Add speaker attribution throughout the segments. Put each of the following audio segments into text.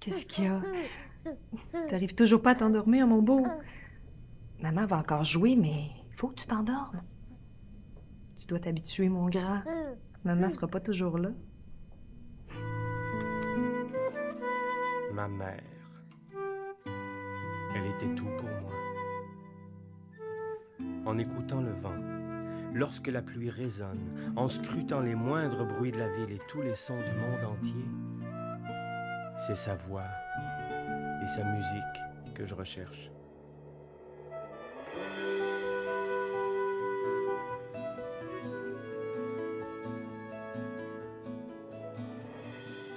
Speaker 1: Qu'est-ce qu'il y a? T'arrives toujours pas à t'endormir, mon beau? Maman va encore jouer, mais faut que tu t'endormes. Tu dois t'habituer, mon grand. Maman sera pas toujours là.
Speaker 2: Ma mère. Elle était tout pour moi. En écoutant le vent, lorsque la pluie résonne, en scrutant les moindres bruits de la ville et tous les sons du monde entier, c'est sa voix et sa musique que je recherche.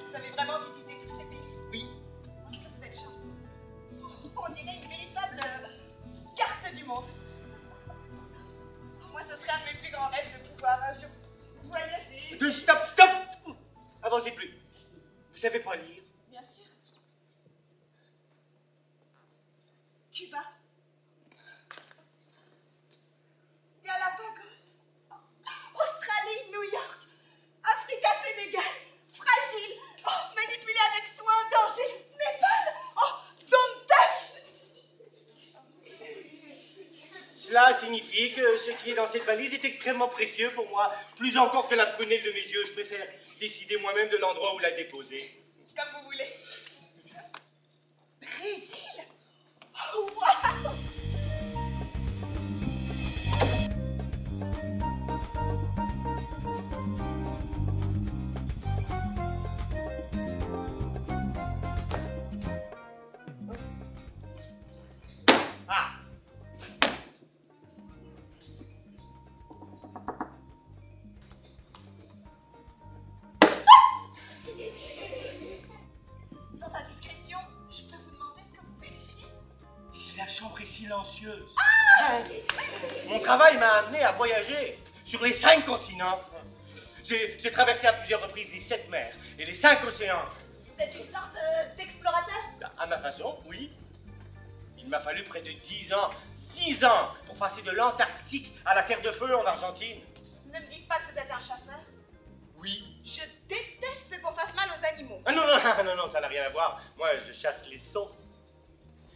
Speaker 3: Vous avez vraiment visité tous ces pays?
Speaker 2: Oui.
Speaker 3: Est-ce que vous êtes chanceux? On dirait une véritable carte du monde. Moi, ce serait un de mes plus grands rêves de pouvoir un jour voyager.
Speaker 2: Stop, stop! Avancez plus. Vous savez pas lire?
Speaker 3: Bien sûr. Cuba. Galapagos. Australie, New York. Africa, Sénégal. Fragile. Oh, manipulé avec soin, danger. Népal. Oh, don't touch.
Speaker 2: Cela signifie que ce qui est dans cette valise est extrêmement précieux pour moi, plus encore que la prunelle de mes yeux. Je préfère décider moi-même de l'endroit où la déposer.
Speaker 3: Comme vous voulez. Brésil. Oh, wow.
Speaker 2: Ah!
Speaker 3: Sans indiscrétion, je peux vous demander ce que vous vérifiez?
Speaker 2: Si la chambre est silencieuse. Mon travail m'a amené à voyager sur les 5 continents. J'ai traversé à plusieurs reprises les 7 mers et les 5 océans.
Speaker 3: Vous êtes une sorte d'explorateur?
Speaker 2: À ma façon, oui. Il m'a fallu près de 10 ans pour passer de l'Antarctique à la Terre de Feu en Argentine.
Speaker 3: Ne me dites pas que vous êtes un chasseur.
Speaker 2: Oui.
Speaker 3: Je déteste qu'on fasse mal aux animaux.
Speaker 2: Ah non, ça n'a rien à voir. Moi, je chasse les sons.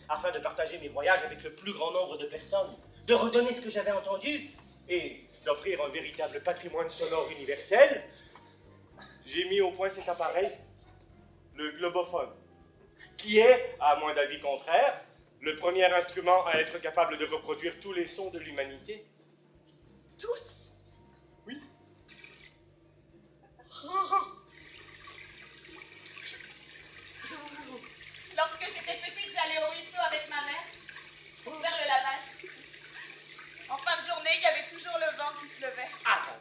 Speaker 2: Afin de partager mes voyages avec le plus grand nombre de personnes, de redonner ce que j'avais entendu et d'offrir un véritable patrimoine sonore universel, j'ai mis au point cet appareil, le globophone, qui est, à moins d'avis contraire, le premier instrument à être capable de reproduire tous les sons de l'humanité.
Speaker 3: Tous?
Speaker 2: Oui.
Speaker 3: Lorsque j'étais petite, j'allais au ruisseau avec ma mère pour faire le lavage. En fin de journée, il y avait toujours le vent qui se levait.
Speaker 2: Ah.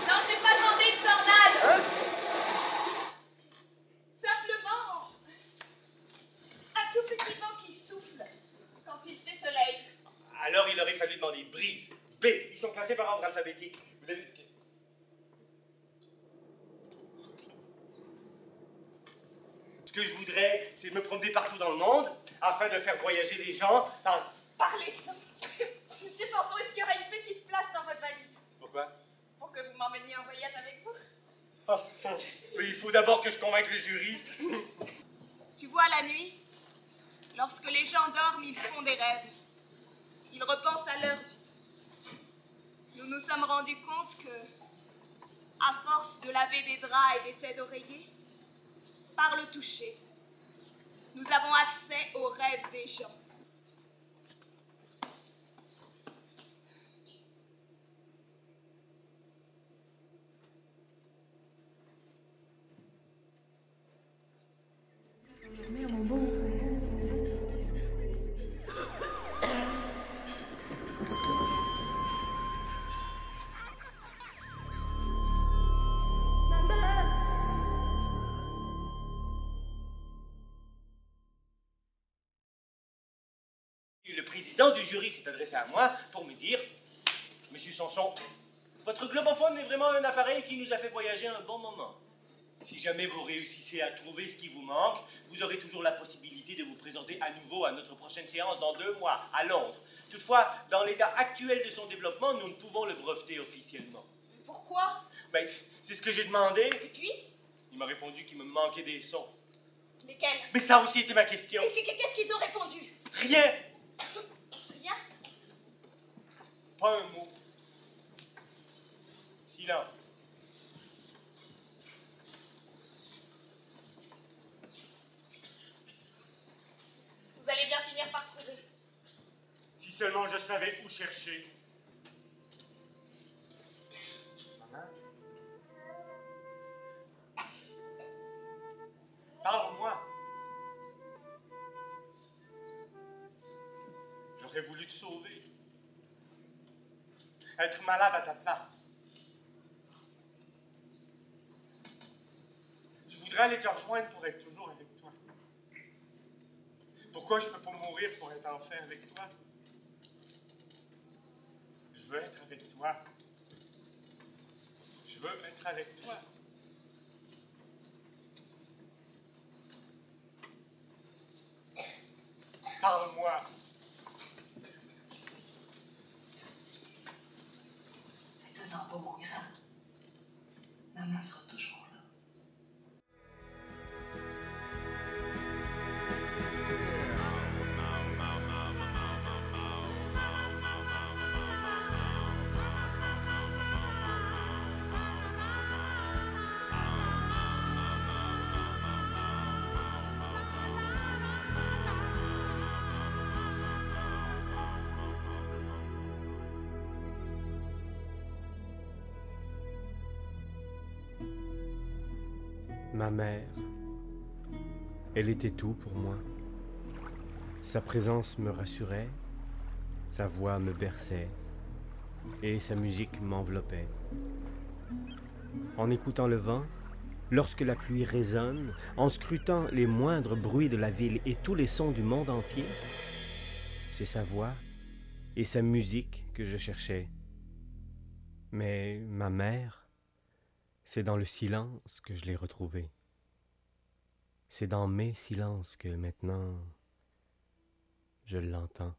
Speaker 3: Non, j'ai pas demandé une tornade.
Speaker 2: Hein?
Speaker 3: Simplement un tout petit vent qui souffle quand il fait soleil.
Speaker 2: Alors il aurait fallu demander brise. B. Ils sont classés par ordre alphabétique. Vous avez... Ce que je voudrais, c'est me promener partout dans le monde afin de faire voyager les gens par...
Speaker 3: Parlez sans. Monsieur Sanson, est-ce qu'il y aura une petite place dans votre valise?
Speaker 2: Pourquoi?
Speaker 3: Pour que vous m'emmeniez en voyage avec vous?
Speaker 2: Oui, il faut d'abord que je convainque le jury.
Speaker 3: Tu vois, la nuit, lorsque les gens dorment, ils font des rêves. Ils repensent à leur vie. Nous nous sommes rendus compte que, à force de laver des draps et des têtes d'oreiller, par le toucher, nous avons accès aux rêves des gens.
Speaker 1: Mais mon beau.
Speaker 2: Le président du jury s'est adressé à moi pour me dire « Monsieur Sanson, votre globophone est vraiment un appareil qui nous a fait voyager un bon moment. Si jamais vous réussissez à trouver ce qui vous manque, vous aurez toujours la possibilité de vous présenter à nouveau à notre prochaine séance dans 2 mois, à Londres. Toutefois, dans l'état actuel de son développement, nous ne pouvons le breveter officiellement. »
Speaker 3: Pourquoi?
Speaker 2: Ben, c'est ce que j'ai demandé.
Speaker 3: Et puis?
Speaker 2: Il m'a répondu qu'il me manquait des sons.
Speaker 3: Lesquels?
Speaker 2: Mais ça aussi était ma question.
Speaker 3: Et qu'est-ce qu'ils ont répondu?
Speaker 2: Rien.
Speaker 3: Rien?
Speaker 2: Pas un mot. Silence.
Speaker 3: Vous allez bien finir par trouver.
Speaker 2: Si seulement je savais où chercher. Maman? Parle-moi. J'aurais voulu te sauver. Être malade à ta place. Je voudrais aller te rejoindre pour être toujours avec toi. Pourquoi je peux pas mourir pour être enfin avec toi? Je veux être avec toi. Je veux être avec toi. Parle-moi.
Speaker 1: Fais-toi-en pas, mon grand. Maman sera toujours là.
Speaker 4: Ma mère, elle était tout pour moi. Sa présence me rassurait, sa voix me berçait et sa musique m'enveloppait. En écoutant le vent, lorsque la pluie résonne, en scrutant les moindres bruits de la ville et tous les sons du monde entier, c'est sa voix et sa musique que je cherchais. Mais ma mère, c'est dans le silence que je l'ai retrouvée. C'est dans mes silences que maintenant je l'entends.